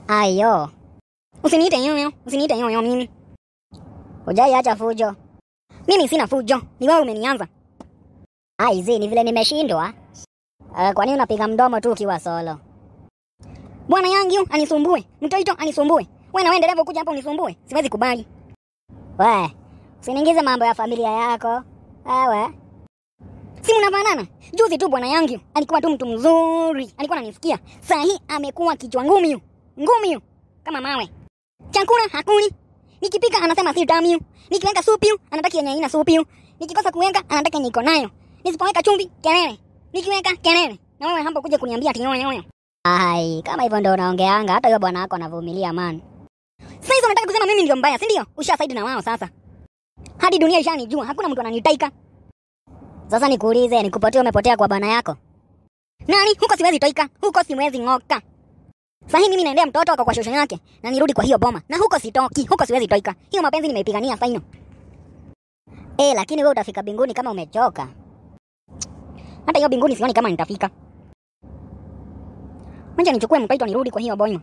Ayo. Usiniite yoyo, usiniite yoyo mimi. Hujai acha fujo. Mimi sina fujo, ni wewe umenianza. Aizi, ni vile nimeshindwa. Kwa nini unapiga mdomo tu ukiwa solo? Bwana yangu anisumbue, mtoto anisumbue. Wewe na wewe ndio kuja hapa unisumbue. Siwezi kubali. We, usiniingize mambo ya familia yako. Wewe. Si mnafanana? Juzi tu bwana yangu alikuwa tu mtu mzuri. Alikuwa ananisikia. Sasa hii amekuwa kichwa ngumi. Ngumi kama mawe. Chakula hakuni. Nikipika anasema si tamu. Nikiweka supu anataka yenye haina supu. Nikikosa kuweka anataka yenye iko nayo. Nisipoweka chumvi kelele. Nikiweka kelele. Na wewe hapo kuja kuniambia ati yoyo. Ai, kama hivyo ndio unaongeanga, hata yule bwana wako anavumilia man. Sasa hizo unataka kusema mimi ndio mbaya, si ndio? Ushasaidi na wao sasa. Hadi dunia ishanijua, hakuna mtu ananitaika. Sasa nikuulize, nikupatie umepotea kwa bwana yako? Nani? Huko siwezi toika, huko siwezi ngoka. Sasa mimi naendea mtoto wako kwa shosho yake na nirudi kwa hiyo boma. Na huko sitoki, huko siwezi toika. Hiyo mapenzi nimeipigania sasa. Lakini wewe utafika binguni kama umechoka. Hata hiyo binguni sioni kama nitafika. Manja nichukue mtoto nirudi kwa hiyo boma.